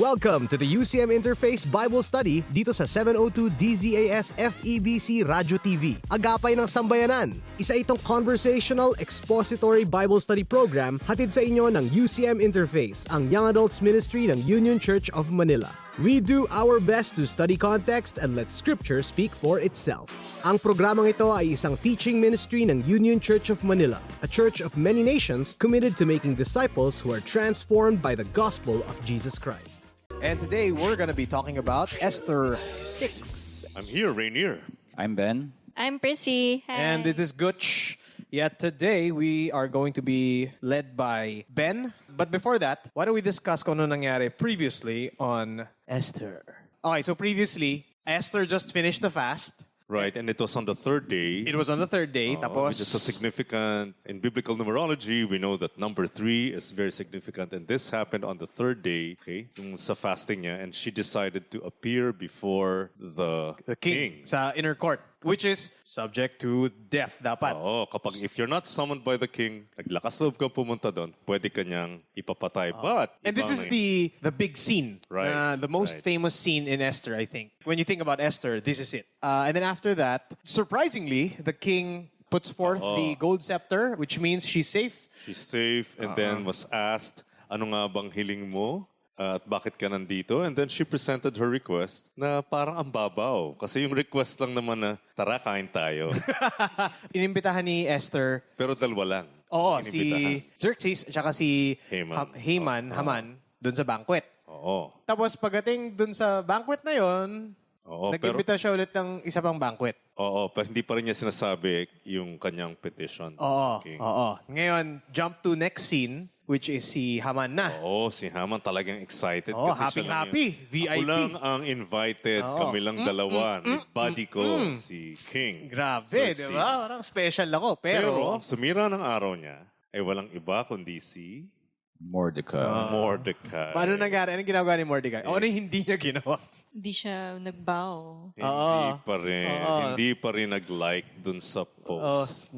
Welcome to the UCM Interface Bible Study dito sa 702 DZAS FEBC Radio TV, Agapay ng Sambayanan. Isa itong conversational expository Bible study program hatid sa inyo ng UCM Interface, ang Young Adults Ministry ng Union Church of Manila. We do our best to study context and let Scripture speak for itself. Ang programang ito ay isang teaching ministry ng Union Church of Manila, a church of many nations committed to making disciples who are transformed by the gospel of Jesus Christ. And today we're going to be talking about Esther 6. I'm here, Rainier. I'm Ben. I'm Prissy. Hi. And this is Gutch. Yet today we are going to be led by Ben. But before that, why don't we discuss kung ano nangyari previously on Esther? Okay, so previously, Esther just finished the fast. Right, and it was on the third day. It was on the third day. Tapos, Which is so significant. In biblical numerology, we know that number 3 is very significant. And this happened on the third day, okay, yung sa fasting niya. And she decided to appear before the king. Sa inner court, which is subject to death dapat. Kapag if you're not summoned by the king, naglakas loob ka pumunta doon, pwede kanyang ipapatay. But And this is the big scene. Right. The most famous scene in Esther, I think. When you think about Esther, this is it. And then after that, surprisingly, the king puts forth the gold scepter, which means she's safe. She's safe, and then was asked, ano nga bang hiling mo? At bakit ka nandito? And then she presented her request na parang ang babaw. Kasi yung request lang naman na, tara, kain tayo. Inimbitahan ni Esther. Pero dalawa lang. Oo, Inimbitahan. si Xerxes at saka si Haman. Haman, dun sa banquet. Oo. Tapos pagdating dun sa banquet na yon, nag-imbita siya ulit ng isa pang banquet. Oo, pero hindi pa rin niya sinasabi yung kanyang petition sa king. Ngayon, jump to next scene, which is si Haman na. Oo, si Haman talagang excited. Oo, kasi happy, VIP. Ako lang ang invited, kami lang dalawa. Ni buddy ko, si King. Grabe, Xerxes. di ba? Parang special ako. Pero Pero ang sumira ng araw niya ay walang iba kundi si Mordecai. Mordecai. paano nangyari? Anong ginagawa ni Mordecai? O ano yung hindi niya ginawa? Hindi siya nagbow. Hindi pa rin nag-like dun sa post.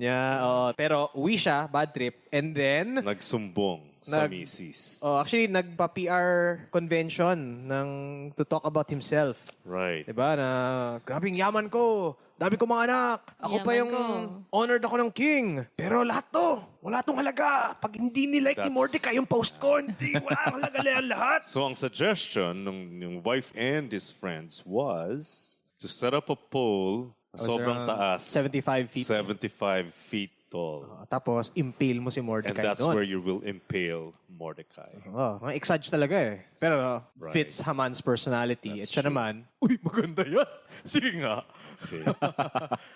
Pero uwi siya, bad trip, and then Nagsumbong sa misis. actually nagpa-PR convention to talk about himself. Right. Diba? Na grabing yaman ko, dami ko mga anak. Ako pa Yaman yung ko. honored ako ng king. Pero lahat to, wala tong halaga. Pag hindi ni-like ni Mordecai yung post ko, hindi, wala halaga lahat. So ang suggestion ng wife and his friends was to set up a pole sobrang taas. 75 feet. 75 feet tall. Tapos, impale mo si Mordecai And that's doon. where you will impale Mordecai. Mga exage talaga eh. Pero Right. fits Haman's personality. At That's siya true. naman, uy, maganda yan. Sige nga. Okay.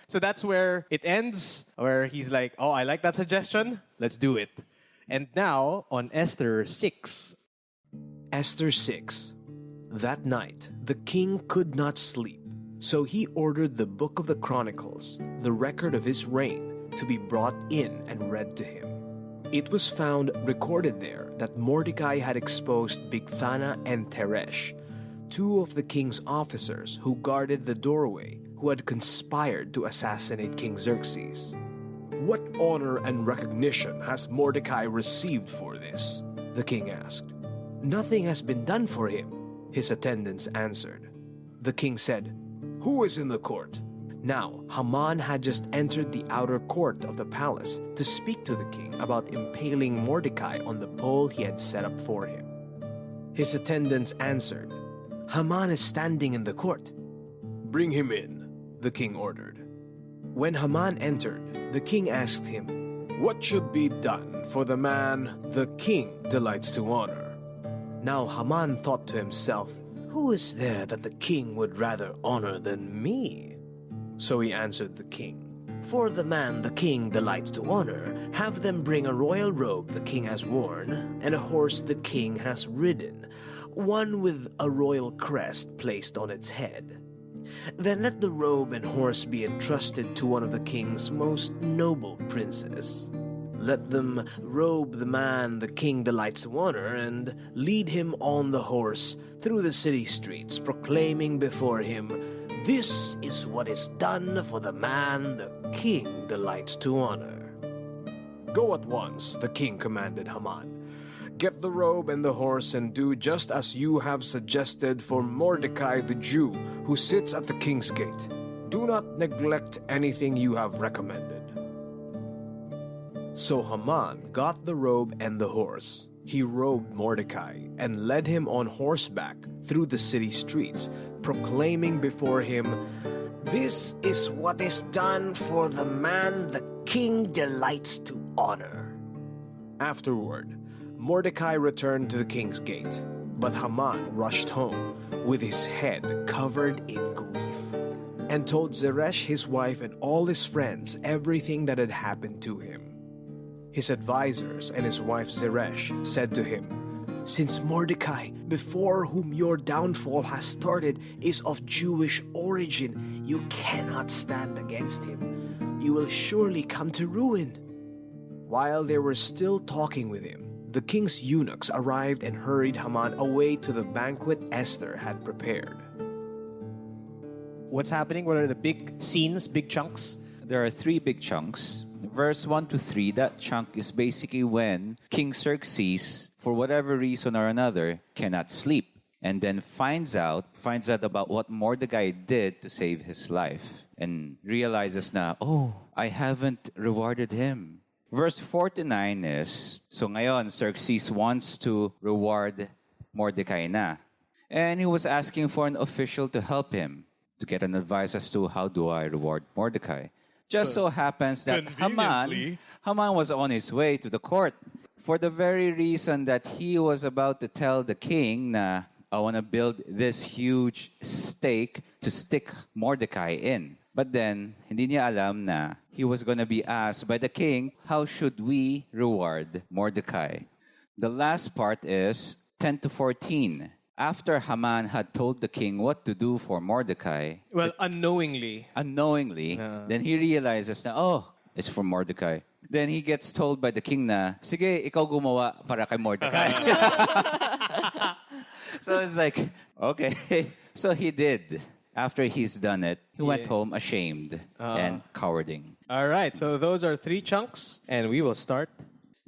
So that's where it ends, where he's like, oh, I like that suggestion. Let's do it. And now, on Esther 6. Esther 6. That night, the king could not sleep, so he ordered the book of the Chronicles, the record of his reign, to be brought in and read to him. It was found recorded there that Mordecai had exposed Bigthana and Teresh, two of the king's officers who guarded the doorway, who had conspired to assassinate King Xerxes. What honor and recognition has Mordecai received for this? The king asked. Nothing has been done for him, his attendants answered. The king said, Who is in the court? Now, Haman had just entered the outer court of the palace to speak to the king about impaling Mordecai on the pole he had set up for him. His attendants answered, Haman is standing in the court. Bring him in, the king ordered. When Haman entered, the king asked him, What should be done for the man the king delights to honor? Now Haman thought to himself, Who is there that the king would rather honor than me? So he answered the king, For the man the king delights to honor, have them bring a royal robe the king has worn, and a horse the king has ridden, one with a royal crest placed on its head. Then let the robe and horse be entrusted to one of the king's most noble princes. Let them robe the man the king delights to honor and lead him on the horse through the city streets, proclaiming before him, This is what is done for the man the king delights to honor. Go at once, the king commanded Haman. Get the robe and the horse and do just as you have suggested for Mordecai the Jew, who sits at the king's gate. Do not neglect anything you have recommended." So Haman got the robe and the horse. He robed Mordecai and led him on horseback through the city streets, proclaiming before him, "This is what is done for the man the king delights to honor." Afterward, Mordecai returned to the king's gate, but Haman rushed home with his head covered in grief, and told Zeresh his wife and all his friends everything that had happened to him. His advisors and his wife Zeresh said to him, "Since Mordecai, before whom your downfall has started, is of Jewish origin, you cannot stand against him. You will surely come to ruin." While they were still talking with him, the king's eunuchs arrived and hurried Haman away to the banquet Esther had prepared. What's happening? What are the big scenes, big chunks? There are three big chunks. Verse 1 to 3, that chunk is basically when King Xerxes, for whatever reason or another, cannot sleep. And then finds out about what Mordecai did to save his life. And realizes na, oh, I haven't rewarded him. Verse 4 to 9 is, so ngayon, Xerxes wants to reward Mordecai na. And he was asking for an official to help him, to get an advice as to how do I reward Mordecai. Just so happens that Haman was on his way to the court for the very reason that he was about to tell the king na, I want to build this huge stake to stick Mordecai in. But then, hindi niya alam na he was going to be asked by the king, how should we reward Mordecai? The last part is 10 to 14. After Haman had told the king what to do for Mordecai, Well, unknowingly. then he realizes na, oh, it's for Mordecai. Then he gets told by the king na, sige, ikaw gumawa para kay Mordecai. So it's like, okay. So he did. After he's done it, he went home ashamed and cowarding. All right, so those are three chunks, and we will start.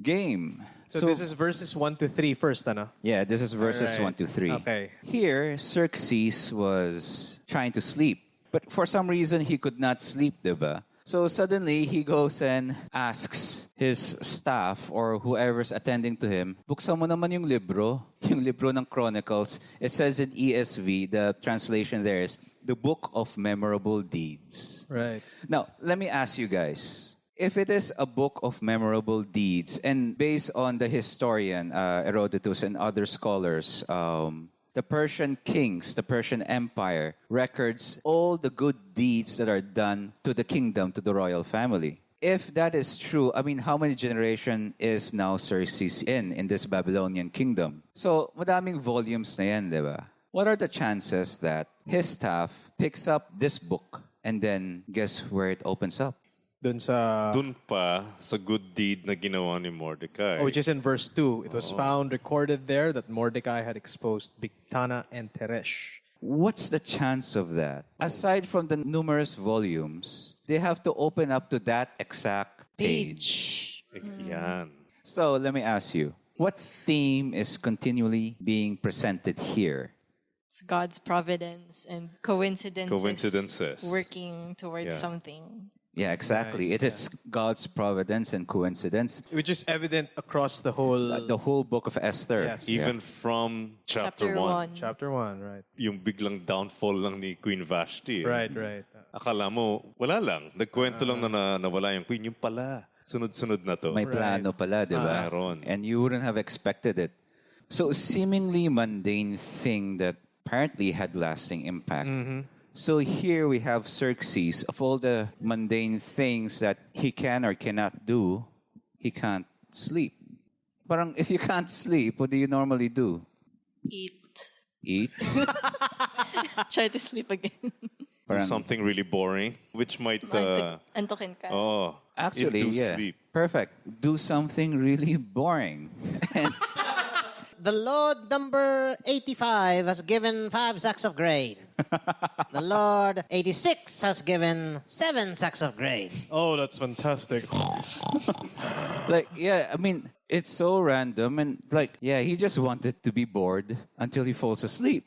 Game. So this is verses 1 to 3 first, ano? Yeah, this is verses Alright. 1 to 3. Okay. Here, Xerxes was trying to sleep. But for some reason, he could not sleep, diba? So suddenly, he goes and asks his staff or whoever's attending to him, buksan mo naman yung libro ng Chronicles. It says in ESV, the translation there is, the Book of Memorable Deeds. Right. Now, let me ask you guys. If it is a book of memorable deeds, and based on the historian Herodotus and other scholars, the Persian kings, the Persian Empire, records all the good deeds that are done to the kingdom, to the royal family. If that is true, I mean, how many generation is now Xerxes in this Babylonian kingdom? So, madaming volumes na yan, di ba? What are the chances that his staff picks up this book and then guess where it opens up? Dun pa sa good deed na ginawa ni Mordecai. which is in verse 2. It was found recorded there that Mordecai had exposed Bigthana and Teresh. What's the chance of that? Aside from the numerous volumes, they have to open up to that exact page. Yan. So let me ask you, what theme is continually being presented here? It's God's providence and coincidences. Working towards Yeah. something. Yeah, exactly. Nice, It is God's providence and coincidence. Which is evident across the whole... The whole book of Esther. Yes. Even from chapter 1. Chapter 1, right. Yung biglang downfall lang ni Queen Vashti. Right, right. Akala mo, wala lang. Nagkwento lang na nawala yung queen. Yung pala, sunod-sunod na to. May plano pala, di ba? Meron. And you wouldn't have expected it. So, seemingly mundane thing that apparently had lasting impact. So here we have Xerxes. Of all the mundane things that he can or cannot do, he can't sleep. Parang if you can't sleep, what do you normally do? Eat. Eat? Try to sleep again. Do something really boring, which might... Antokin ka. Actually, induce yeah. sleep. Perfect. Do something really boring. And The Lord number 85 has given 5 sacks of grain. The Lord 86 has given 7 sacks of grain. Oh, that's fantastic. like, yeah, I mean, It's so random and like, yeah, he just wanted to be bored until he falls asleep.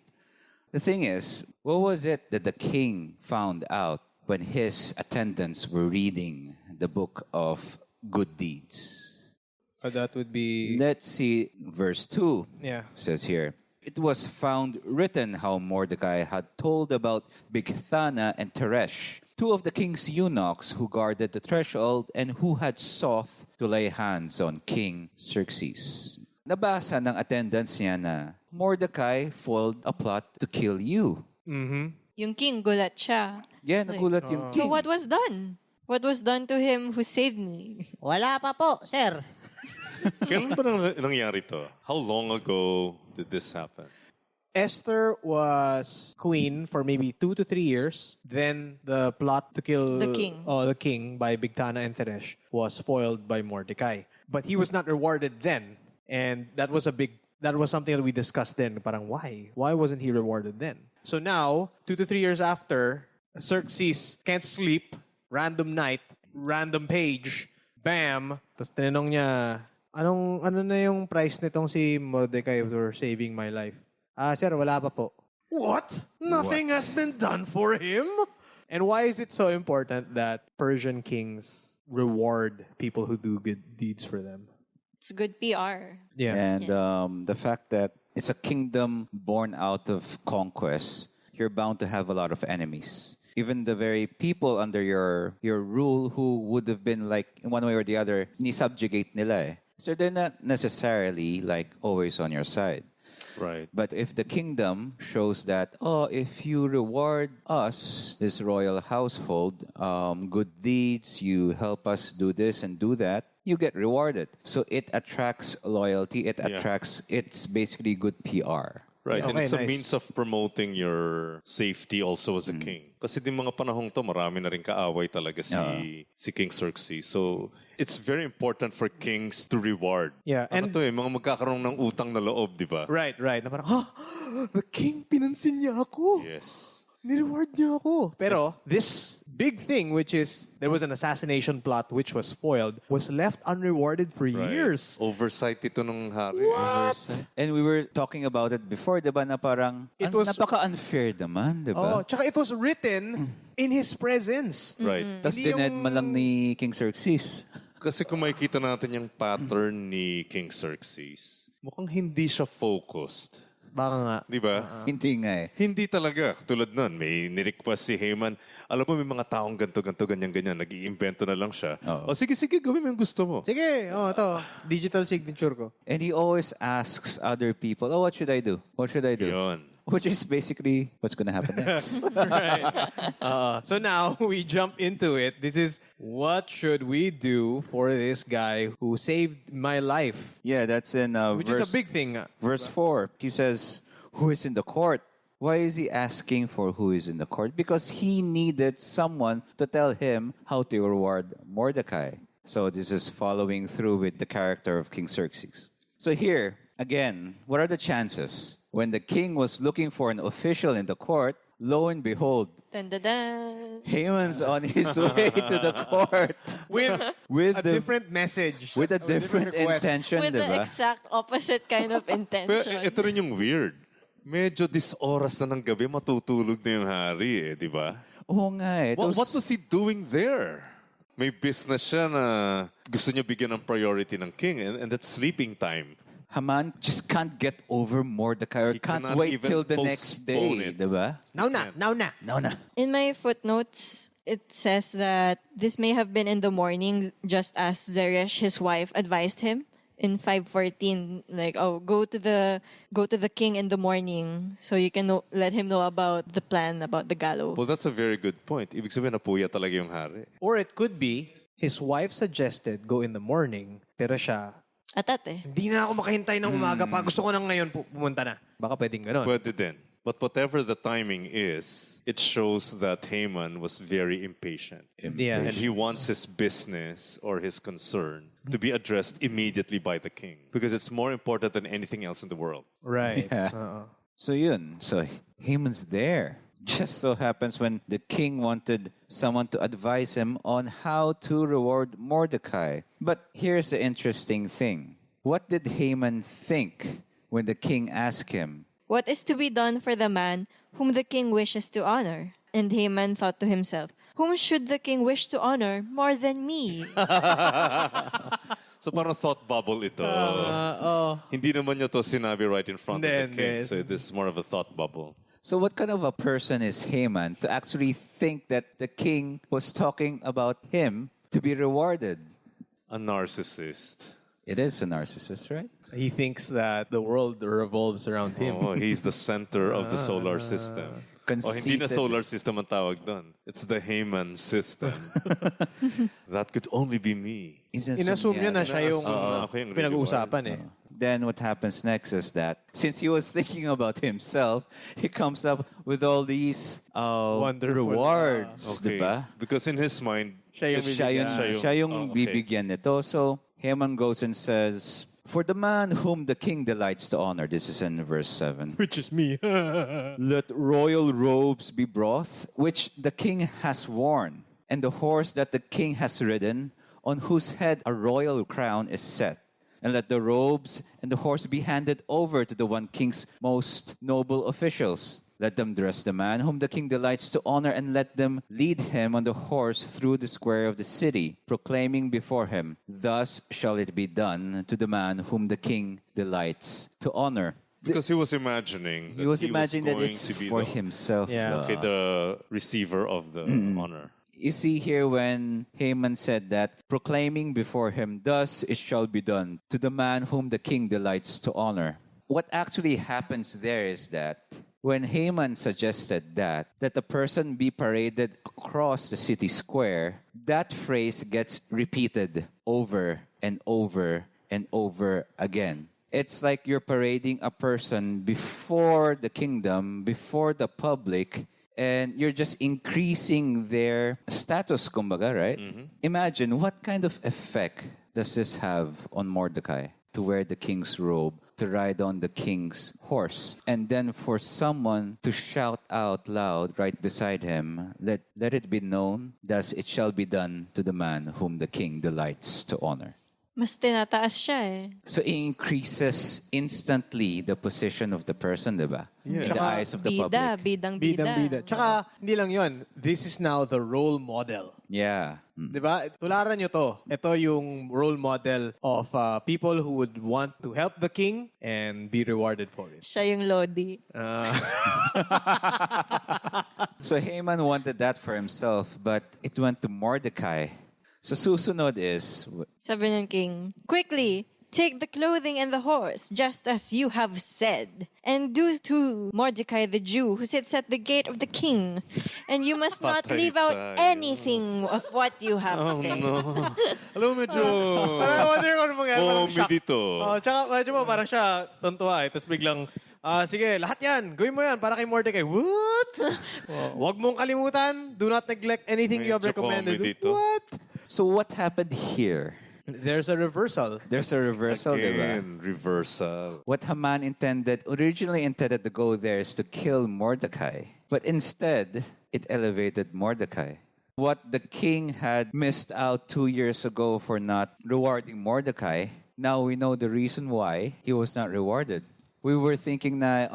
The thing is, what was it that the king found out when his attendants were reading the book of good deeds? That would be... Let's see verse 2. Yeah. Says here, it was found written how Mordecai had told about Bigthana and Teresh, two of the king's eunuchs who guarded the threshold and who had sought to lay hands on King Xerxes. Nabasa ng attendants niya na Mordecai foiled a plot to kill you. Yung king, gulat siya. Yeah, nagulat yung king. So what was done? What was done to him who saved me? Wala pa po, sir. Kailan ba nangyari to? How long ago did this happen? Esther was queen for maybe 2 to 3 years. Then the plot to kill The king. The king by Bigthana and Teresh was foiled by Mordecai. But he was not rewarded then. And that was something that we discussed then. Parang why? Why wasn't he rewarded then? So now, 2 to 3 years after, Xerxes can't sleep, random night, random page, bam. Tapos tinanong niya, ano na yung price nitong si Mordecai for saving my life? Sir, wala pa po. What? Nothing has been done for him? And why is it so important that Persian kings reward people who do good deeds for them? It's good PR. Yeah. And the fact that it's a kingdom born out of conquest, you're bound to have a lot of enemies. Even the very people under your rule who would have been like, in one way or the other, ni-subjugate nila eh. So they're not necessarily like always on your side. Right. But if the kingdom shows that, if you reward us, this royal household, good deeds, you help us do this and do that, you get rewarded. So it attracts loyalty. It attracts, it's basically good PR. Right, and Okay, it's a nice. means of promoting your safety also as a king. Kasi di mga panahong to, marami na rin kaaway talaga si King Xerxes. So, it's very important for kings to reward. Yeah, Ano and- to mga magkakaroon ng utang na loob, di ba? Right. Na parang, the king pinansin niya ako. Yes. Nireward niya ako. Pero this big thing, which is there was an assassination plot which was foiled, was left unrewarded for Right. years. Oversight ito ng hari. And we were talking about it before, diba, na parang, It was- napaka-unfair naman, diba? Tsaka it was written in his presence. Right. Tapos Hindi dined yung- man lang ni King Xerxes. Kasi kung makikita natin yung pattern ni King Xerxes, mukhang hindi siya focused. Baka nga. Di ba? Hindi nga eh. Hindi talaga. Tulad nun, may nirequest si Haman. Alam mo, may mga taong ganto, ganyan. Nag-iimbento na lang siya. Oo. O sige, gawin mo yung gusto mo. Sige, ito. Digital signature ko. And he always asks other people, what should I do? What should I do? Yun. Which is basically what's going to happen next. Right. So now we jump into it. This is what should we do for this guy who saved my life? Yeah, that's in Which is a big thing. verse 4. He says, who is in the court? Why is he asking for who is in the court? Because he needed someone to tell him how to reward Mordecai. So this is following through with the character of King Xerxes. So here, again, what are the chances? When the king was looking for an official in the court, lo and behold, Dun-dun-dun. Haman's on his way to the court With with a different message. with a different request. intention, With the diba? exact opposite kind of Pero intention. ito rin yung weird. Medyo this oras na ng gabi, matutulog na yung hari di ba? Oo nga eh. What was he doing there? May business siya na gusto niya bigyan ng priority ng king and that's sleeping time. Haman just can't get over Mordecai or He can't cannot wait even till the next postpone day, it. diba? Now na. No, na. In my footnotes, it says that this may have been in the morning, just as Zeresh, his wife, advised him in 5:14. Like, go to the king in the morning, so you can let him know about the plan about the gallows. Well, that's a very good point. Ibig sabihin, napuya talaga yung hari. Or it could be, his wife suggested go in the morning, pero siya, Atate. hindi na ako makahintay ng umaga pa. Gusto ko nang ngayon pumunta na. Baka pwedeng ganun. Pwede din. But whatever the timing is, it shows that Haman was very impatient. Yeah. And he wants his business or his concern to be addressed immediately by the king. Because it's more important than anything else in the world. Right. Yeah. So yun. So Haman's there. Just so happens when the king wanted someone to advise him on how to reward Mordecai. But here's the interesting thing. What did Haman think when the king asked him? What is to be done for the man whom the king wishes to honor? And Haman thought to himself, whom should the king wish to honor more than me? So parang thought bubble ito. Hindi naman niya to sinabi right in front of the king. So it is more of a thought bubble. So what kind of a person is Haman to actually think that the king was talking about him to be rewarded? A narcissist. It is a narcissist, right? He thinks that the world revolves around him. Oh, he's the center of the solar system. Oh, hindi na solar system ang tawag doon. It's the Haman system. That could only be me. Inassume niya na siya yung ako yung pinag-uusapan eh. Then what happens next is that since he was thinking about himself, he comes up with all these Wonderful. rewards, Okay. diba? Because in his mind, Siya yung bibigyan nito. So Haman goes and says, for the man whom the king delights to honor, this is in verse 7. Which is me. Let royal robes be brought, which the king has worn, and the horse that the king has ridden, on whose head a royal crown is set. And let the robes and the horse be handed over to the one king's most noble officials. Let them dress the man whom the king delights to honor, and let them lead him on the horse through the square of the city, proclaiming before him, thus shall it be done to the man whom the king delights to honor. because he was imagining He was imagining that going it's to be for the, himself. Yeah. okay, the receiver of the honor. You see here when Haman said that, proclaiming before him, thus it shall be done to the man whom the king delights to honor. What actually happens there is that when Haman suggested that the person be paraded across the city square, that phrase gets repeated over and over and over again. It's like you're parading a person before the kingdom, before the public, and you're just increasing their status, kumbaga, right? Imagine what kind of effect does this have on Mordecai to wear the king's robe, to ride on the king's horse, and then for someone to shout out loud right beside him, let it be known, thus it shall be done to the man whom the king delights to honor. Mas tinataas siya eh. So it increases instantly the position of the person, diba? In the eyes of the public. Bidang-bida. Bidang-bida. Tsaka, hindi lang yun. This is now the role model. Yeah. Diba? Tularan nyo to. Ito yung role model of people who would want to help the king and be rewarded for it. Siya yung Lodi. So Haman wanted that for himself, but it went to Mordecai. So susunod is, Sabi ng king, quickly, take the clothing and the horse, just as you have said, and do to Mordecai the Jew who sits at the gate of the king. And you must not leave out anything of what you have said. No. Alam mo, medyo Parang wonder ko ano mangyari. Parang shock. comedy to. Tsaka medyo mo, parang siya tuntua eh. Tapos biglang, sige, lahat yan. Gawin mo yan para kay Mordecai. What? Huwag mong kalimutan. Do not neglect anything you have Medyo recommended. comedy to. What? so what happened here? There's a reversal. There's a reversal, diba? Again, reversal. What Haman originally intended to go there is to kill Mordecai. But instead, it elevated Mordecai. What the king had missed out 2 years ago for not rewarding Mordecai, now we know the reason why he was not rewarded. We were thinking na,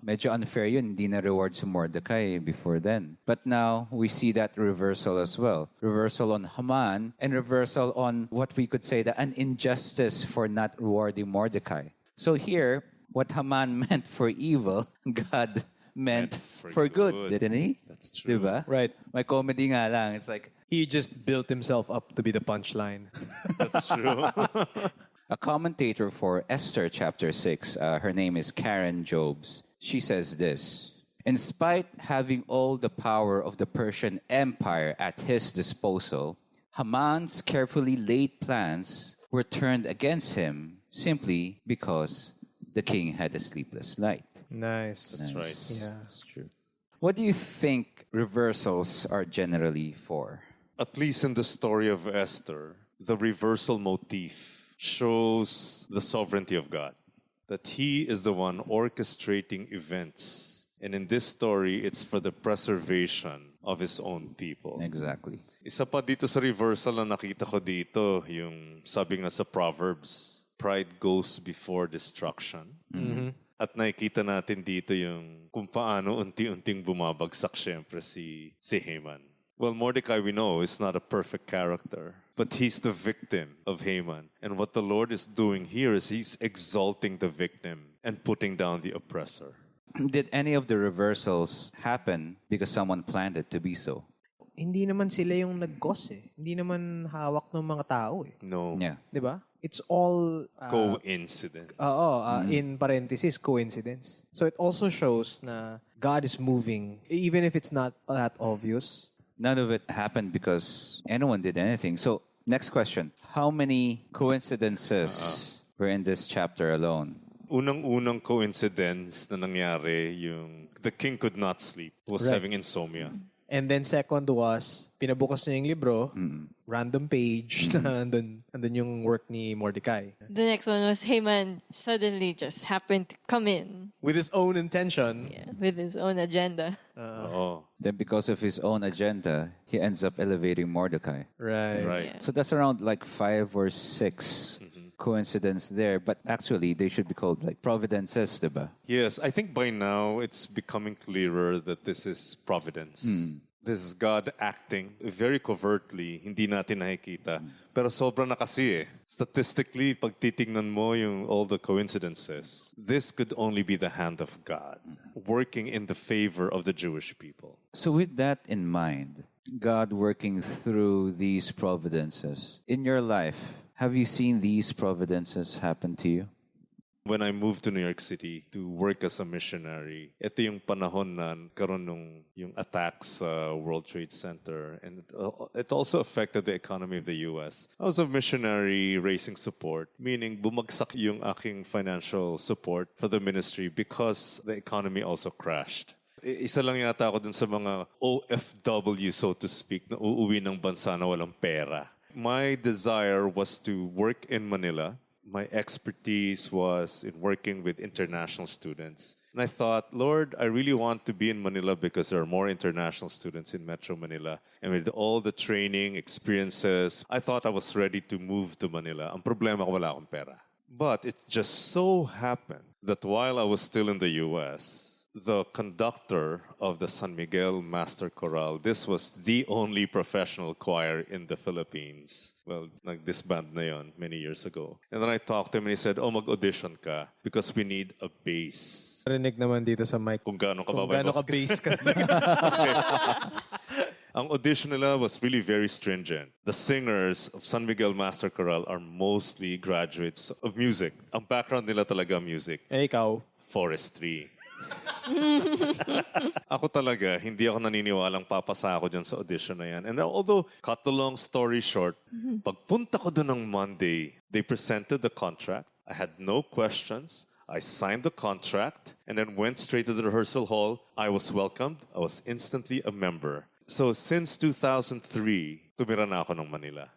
medyo unfair yun, hindi na reward si Mordecai before then. But now, we see that reversal as well. Reversal on Haman, and reversal on what we could say that an injustice for not rewarding Mordecai. So here, what Haman meant for evil, God meant for good, didn't he? That's true. Diba? Right. May comedy nga lang. It's like, He just built himself up to be the punchline. That's true. a commentator for Esther chapter 6, her name is Karen Jobs. She says this, in spite having all the power of the Persian Empire at his disposal, Haman's carefully laid plans were turned against him simply because the king had a sleepless night. Nice. That's right. Yeah. That's true. What do you think reversals are generally for? At least in the story of Esther, the reversal motif shows the sovereignty of God. That He is the one orchestrating events. And in this story, it's for the preservation of His own people. Exactly. Isa pa dito sa reversal na nakita ko dito, yung sabi nga sa Proverbs pride goes before destruction. At nakikita natin dito yung kung paano unti-unting bumabagsak syempre si Haman. Well, Mordecai, we know, is not a perfect character, but he's the victim of Haman. And what the Lord is doing here is he's exalting the victim and putting down the oppressor. Did any of the reversals happen because someone planned it to be so? Hindi naman sila yung nag-cause eh. Hindi naman hawak ng mga tao eh. No. Yeah. Di ba? It's all... Coincidence. in parentheses, coincidence. So it also shows na God is moving, even if it's not that obvious. None of it happened because anyone did anything. So, next question. How many coincidences were in this chapter alone? Unang-unang coincidence na nangyari yung the king could not sleep, was Right. having insomnia. And then second was, pinabukas niya yung libro, random page, na andun yung work ni Mordecai. The next one was Haman suddenly just happened to come in, With his own intention. with his own agenda. Oo. Then because of his own agenda, he ends up elevating Mordecai. Right. Right. Yeah. So that's around like 5 or 6 coincidence there. But actually, they should be called like providences, diba? Yes, I think by now it's becoming clearer that this is providence. This is God acting very covertly, hindi natin nakikita. Pero sobra na kasi eh. Statistically, pag titingnan mo yung all the coincidences, this could only be the hand of God working in the favor of the Jewish people. So with that in mind, God working through these providences, in your life, have you seen these providences happen to you? When I moved to New York City to work as a missionary, ito yung panahon na karon nung yung attacks sa World Trade Center, and it also affected the economy of the US. I was a missionary raising support, meaning bumagsak yung aking financial support for the ministry because the economy also crashed. Isa lang yata ako dun sa mga OFW, so to speak, na uuwi ng bansa na walang pera. My desire was to work in Manila. My expertise was in working with international students. And I thought, Lord, I really want to be in Manila because there are more international students in Metro Manila. And with all the training, experiences, I thought I was ready to move to Manila. Ang problema ko, wala akong pera. But it just so happened that while I was still in the US, the conductor of the San Miguel Master Chorale, this was the only professional choir in the Philippines. Well, nag-disband na yon many years ago. And then I talked to him and he said, mag-audition ka because we need a bass. Rinig naman dito sa mic. Kung gaano ka Kung babay, gaano boss. ka base ka. Ang audition nila was really very stringent. The singers of San Miguel Master Chorale are mostly graduates of music. Ang background nila talaga music. Eh, ikaw? Forestry. Ako talaga, hindi ako naniniwalang papasa ako dyan sa audition na yan. And although, cut the long story short, pagpunta ko doon ng Monday, they presented the contract. I had no questions. I signed the contract and then went straight to the rehearsal hall. I was welcomed. I was instantly a member. So since 2003, tumira na ako ng Manila.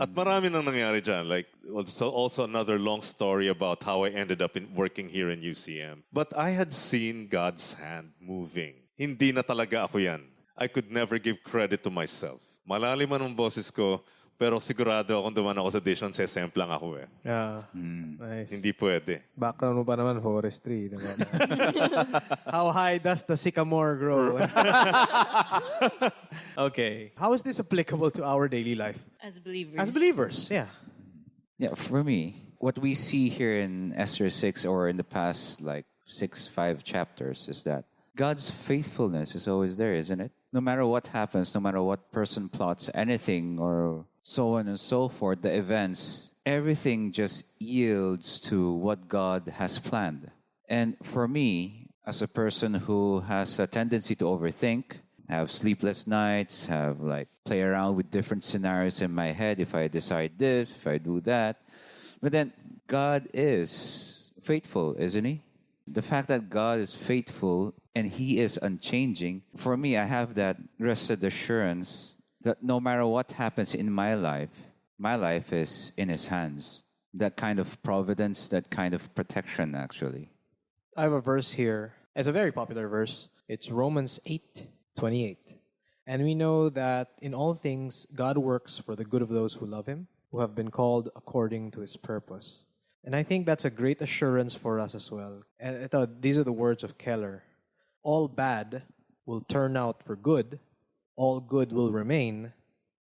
At marami nang nangyari dyan. Like, also another long story about how I ended up working here in UCM. But I had seen God's hand moving. Hindi na talaga ako yan. I could never give credit to myself. Malalim man ang boses ko, pero sigurado akong duman ako sa audition, sesempl lang ako eh. Yeah. Nice. Hindi pwede. Background mo pa naman, forestry. Diba? How high does the sycamore grow? Okay. How is this applicable to our daily life? As believers. As believers, yeah. Yeah, for me, what we see here in Esther 6 or in the past like 5 chapters is that God's faithfulness is always there, isn't it? No matter what happens, no matter what person plots anything or so on and so forth, the events, everything just yields to what God has planned. And for me, as a person who has a tendency to overthink, have sleepless nights, have like play around with different scenarios in my head, if I decide this, if I do that. But then God is faithful, isn't he? The fact that God is faithful and he is unchanging, for me, I have that rested assurance that no matter what happens in my life is in his hands. That kind of providence, that kind of protection, actually. I have a verse here. It's a very popular verse. It's Romans 8:28. And we know that in all things, God works for the good of those who love him, who have been called according to his purpose. And I think that's a great assurance for us as well. And these are the words of Keller. All bad will turn out for good, all good will remain,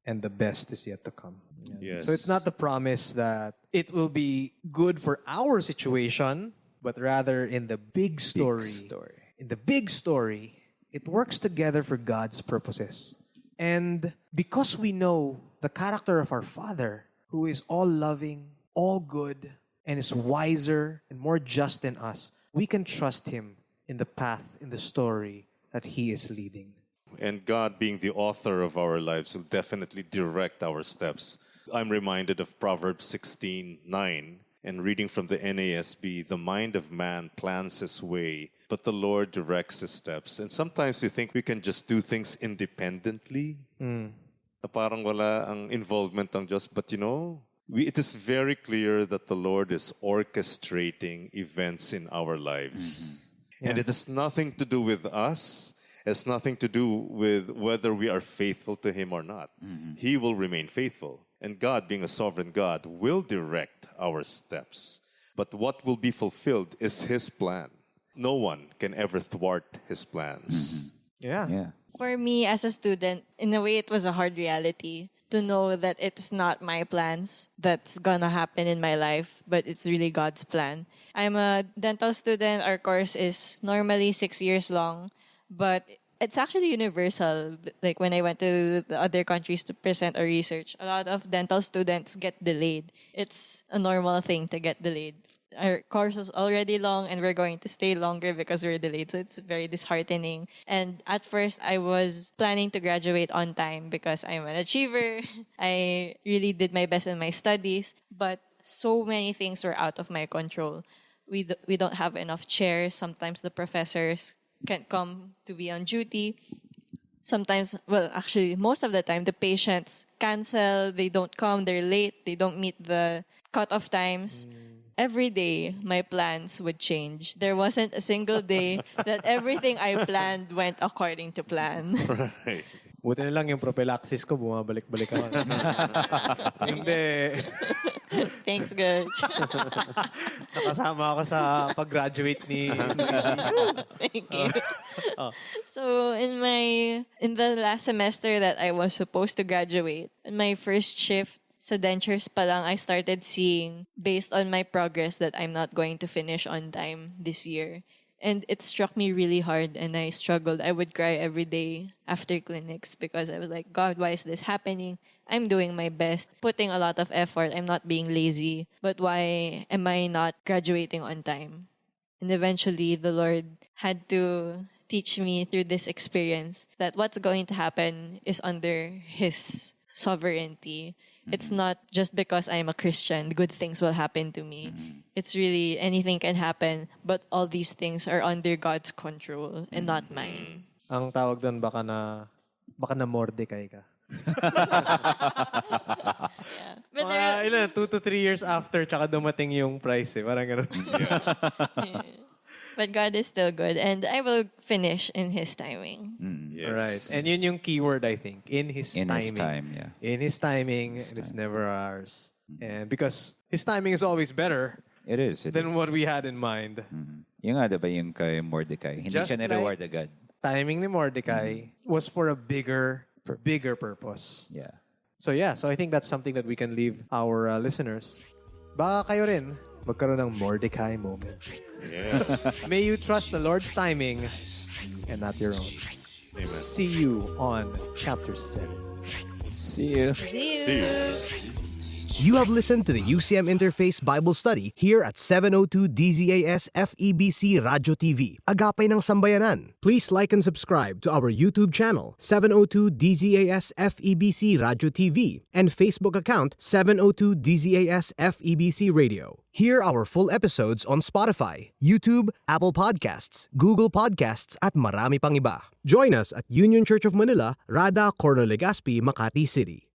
and the best is yet to come. Yes. So it's not the promise that it will be good for our situation, but rather in the big story. In the big story, it works together for God's purposes. And because we know the character of our Father, who is all loving, all good, and is wiser and more just than us, we can trust Him in the path, in the story that He is leading. And God, being the author of our lives, will definitely direct our steps. I'm reminded of Proverbs 16:9, and reading from the NASB, the mind of man plans his way, but the Lord directs his steps. And sometimes we think we can just do things independently. Na parang wala ang involvement ng Diyos. But it is very clear that the Lord is orchestrating events in our lives. And it has nothing to do with us. It has nothing to do with whether we are faithful to Him or not. He will remain faithful. And God, being a sovereign God, will direct our steps. But what will be fulfilled is His plan. No one can ever thwart His plans. Yeah. For me, as a student, in a way, it was a hard reality to know that it's not my plans that's gonna happen in my life, but it's really God's plan. I'm a dental student. Our course is normally 6 years long, but it's actually universal. Like when I went to the other countries to present our research, a lot of dental students get delayed. It's a normal thing to get delayed. Our course is already long and we're going to stay longer because we're delayed. So it's very disheartening. And at first, I was planning to graduate on time because I'm an achiever. I really did my best in my studies. But so many things were out of my control. We don't have enough chairs. Sometimes the professors can't come to be on duty. Sometimes, well, actually, most of the time, the patients cancel. They don't come. They're late. They don't meet the cutoff times. Every day, my plans would change. There wasn't a single day that everything I planned went according to plan. Right. Buti na lang yung prophylaxis ko, bumabalik-balik ako. Hindi. Thanks, Gurch. Nakasama ako sa pag-graduate ni... Thank you. So, in the last semester that I was supposed to graduate, in my first shift, sa dentures pa lang, I started seeing, based on my progress, that I'm not going to finish on time this year. And it struck me really hard and I struggled. I would cry every day after clinics because I was like, God, why is this happening? I'm doing my best, putting a lot of effort. I'm not being lazy. But why am I not graduating on time? And eventually, the Lord had to teach me through this experience that what's going to happen is under His sovereignty. It's not just because I'm a Christian, good things will happen to me. It's really anything can happen, but all these things are under God's control and not mine. Ang tawag doon, baka na Mordecai ka. Yeah. But there 2 to 3 years after, tsaka dumating yung price eh. Parang gano'n. But God is still good and I will finish in His timing. Yes. Right. And yun yung keyword, I think. In His timing. His time, yeah. In His timing, and it's never ours. And because His timing is always better It is. than what we had in mind. Yung nga, diba yung kay Mordecai? Hindi Just siya ni-reward agad. Timing ni Mordecai was for a bigger purpose. Yeah. So I think that's something that we can leave our listeners. Baka kayo rin magkaroon ng Mordecai moment. Yeah. May you trust the Lord's timing and not your own. Amen. See you on chapter 7. See you. See you. See you. You have listened to the UCM Interface Bible Study here at 702 DZAS FEBC Radio TV, Agapay ng Sambayanan. Please like and subscribe to our YouTube channel, 702 DZAS FEBC Radio TV, and Facebook account, 702 DZAS FEBC Radio. Hear our full episodes on Spotify, YouTube, Apple Podcasts, Google Podcasts, at marami pang iba. Join us at Union Church of Manila, Rada, Corno Legazpi, Makati City.